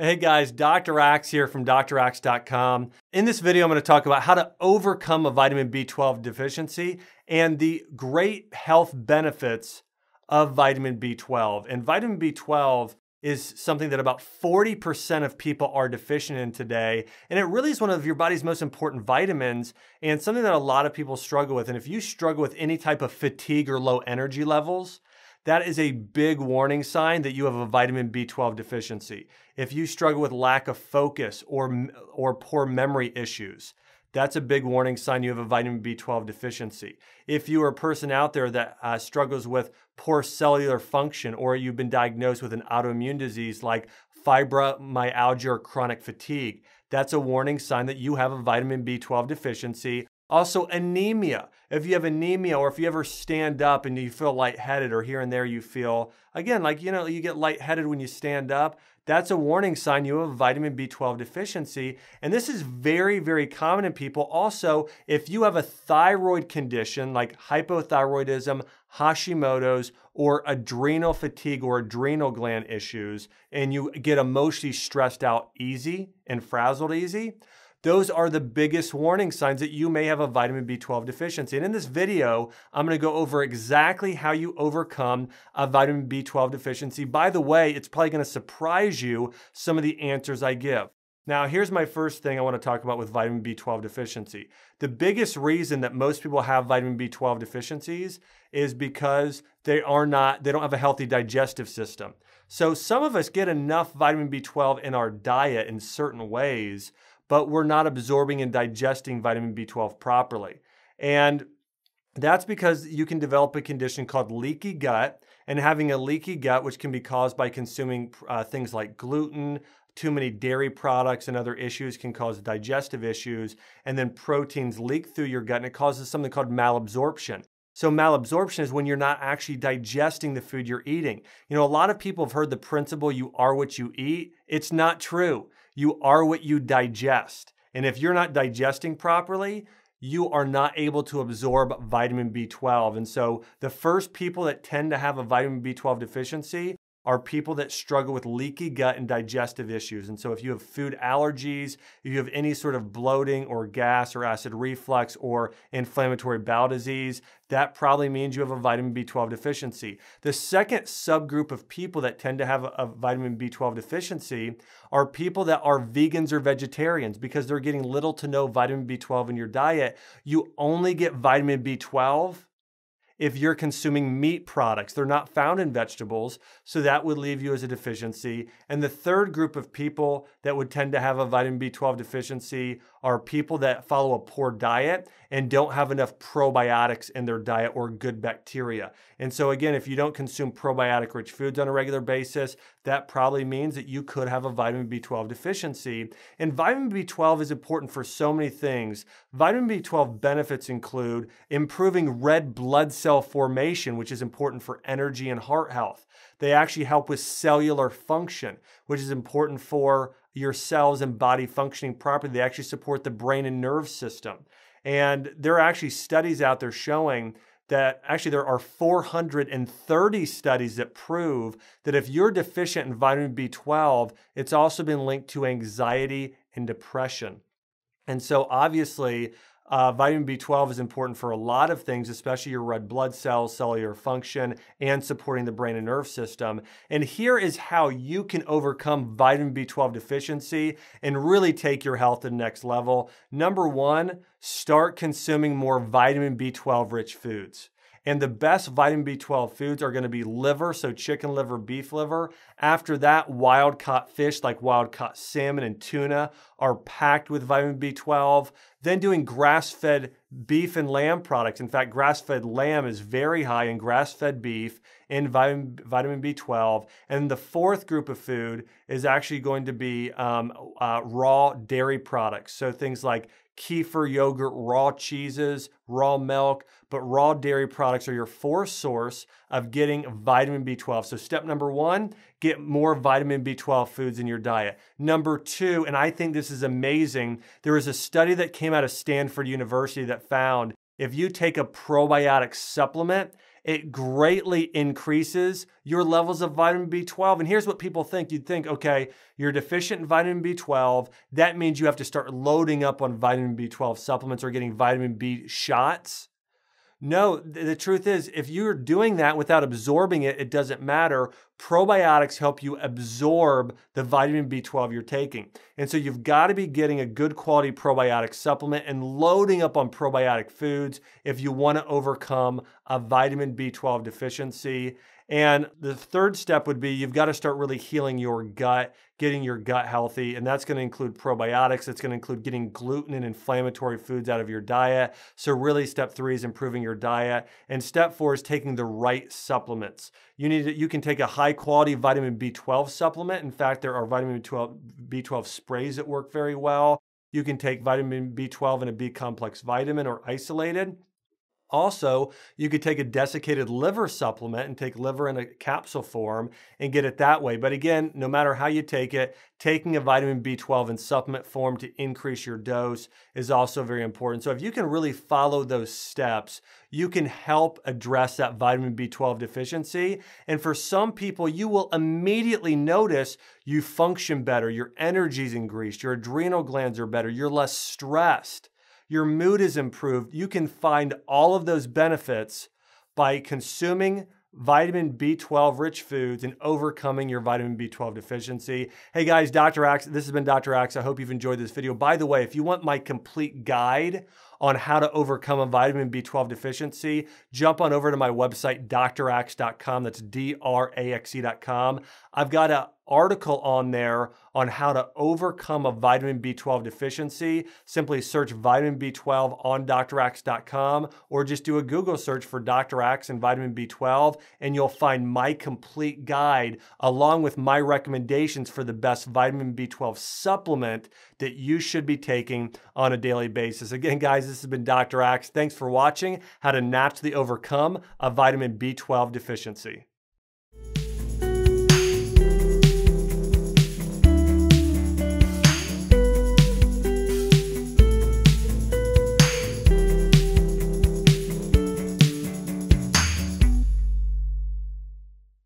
Hey guys, Dr. Axe here from draxe.com. In this video, I'm going to talk about how to overcome a vitamin B12 deficiency and the great health benefits of vitamin B12. And vitamin B12 is something that about 40% of people are deficient in today. And it really is one of your body's most important vitamins and something that a lot of people struggle with. And if you struggle with any type of fatigue or low energy levels, that is a big warning sign that you have a vitamin B12 deficiency. If you struggle with lack of focus or poor memory issues, that's a big warning sign you have a vitamin B12 deficiency. If you are a person out there that struggles with poor cellular function, or you've been diagnosed with an autoimmune disease like fibromyalgia or chronic fatigue, that's a warning sign that you have a vitamin B12 deficiency. Also, anemia. If you have anemia, or if you ever stand up and you feel lightheaded, or here and there you feel, again, like, you get lightheaded when you stand up, that's a warning sign you have a vitamin B12 deficiency. And this is very, very common in people. Also, if you have a thyroid condition like hypothyroidism, Hashimoto's, or adrenal fatigue or adrenal gland issues, and you get emotionally stressed out easy and frazzled easy, those are the biggest warning signs that you may have a vitamin B12 deficiency. And in this video, I'm going to go over exactly how you overcome a vitamin B12 deficiency. By the way, it's probably going to surprise you some of the answers I give. Now, here's my first thing I want to talk about with vitamin B12 deficiency. The biggest reason that most people have vitamin B12 deficiencies is because they don't have a healthy digestive system. So some of us get enough vitamin B12 in our diet in certain ways, but we're not absorbing and digesting vitamin B12 properly. And that's because you can develop a condition called leaky gut, and having a leaky gut, which can be caused by consuming things like gluten, too many dairy products, and other issues can cause digestive issues, and then proteins leak through your gut, and it causes something called malabsorption. So malabsorption is when you're not actually digesting the food you're eating. You know, a lot of people have heard the principle, you are what you eat. It's not true. You are what you digest. And if you're not digesting properly, you are not able to absorb vitamin B12. And so the first people that tend to have a vitamin B12 deficiency are people that struggle with leaky gut and digestive issues. And so if you have food allergies, if you have any sort of bloating or gas or acid reflux or inflammatory bowel disease, that probably means you have a vitamin B12 deficiency. The second subgroup of people that tend to have a vitamin B12 deficiency are people that are vegans or vegetarians because they're getting little to no vitamin B12 in your diet. You only get vitamin B12 if you're consuming meat products. They're not found in vegetables, so that would leave you as a deficiency. And the third group of people that would tend to have a vitamin B12 deficiency are people that follow a poor diet and don't have enough probiotics in their diet or good bacteria. And so again, if you don't consume probiotic-rich foods on a regular basis, that probably means that you could have a vitamin B12 deficiency. And vitamin B12 is important for so many things. Vitamin B12 benefits include improving red blood cell formation, which is important for energy and heart health. They actually help with cellular function, which is important for your cells and body functioning properly. They actually support the brain and nerve system. And there are actually studies out there showing that actually there are 430 studies that prove that if you're deficient in vitamin B12, it's also been linked to anxiety and depression. And so obviously, vitamin B12 is important for a lot of things, especially your red blood cells, cellular function, and supporting the brain and nerve system. And here is how you can overcome vitamin B12 deficiency and really take your health to the next level. Number one, start consuming more vitamin B12 rich foods. And the best vitamin B12 foods are going to be liver, so chicken liver, beef liver. After that, wild-caught fish like wild-caught salmon and tuna are packed with vitamin B12. Then doing grass-fed beef and lamb products. In fact, grass-fed lamb is very high in grass-fed beef in vitamin B12. And the fourth group of food is actually going to be raw dairy products. So things like kefir, yogurt, raw cheeses, raw milk, but raw dairy products are your fourth source of getting vitamin B12. So step number one, get more vitamin B12 foods in your diet. Number two, and I think this is amazing, there was a study that came out of Stanford University that found if you take a probiotic supplement, it greatly increases your levels of vitamin B12. And here's what people think. You'd think, okay, you're deficient in vitamin B12. That means you have to start loading up on vitamin B12 supplements or getting vitamin B shots. No, the truth is, if you're doing that without absorbing it, it doesn't matter. Probiotics help you absorb the vitamin B12 you're taking. And so you've got to be getting a good quality probiotic supplement and loading up on probiotic foods if you want to overcome a vitamin B12 deficiency. And the third step would be you've got to start really healing your gut, getting your gut healthy. And that's going to include probiotics. It's going to include getting gluten and inflammatory foods out of your diet. So really step 3 is improving your diet. And step 4 is taking the right supplements. You can take a high quality vitamin B12 supplement. In fact, there are vitamin B12 sprays that work very well. You can take vitamin B12 in a B complex vitamin or isolated. Also, you could take a desiccated liver supplement and take liver in a capsule form and get it that way. But again, no matter how you take it, taking a vitamin B12 in supplement form to increase your dose is also very important. So if you can really follow those steps, you can help address that vitamin B12 deficiency. And for some people, you will immediately notice you function better, your energy's increased, your adrenal glands are better, you're less stressed. Your mood is improved. You can find all of those benefits by consuming vitamin B12 rich foods and overcoming your vitamin B12 deficiency. Hey guys, Dr. Axe, this has been Dr. Axe. I hope you've enjoyed this video. By the way, if you want my complete guide on how to overcome a vitamin B12 deficiency, jump on over to my website, draxe.com. That's draxe.com. I've got an article on there on how to overcome a vitamin B12 deficiency. Simply search vitamin B12 on draxe.com or just do a Google search for Dr. Axe and vitamin B12 and you'll find my complete guide along with my recommendations for the best vitamin B12 supplement that you should be taking on a daily basis. Again, guys, this has been Dr. Axe. Thanks for watching How to Naturally Overcome a Vitamin B12 Deficiency.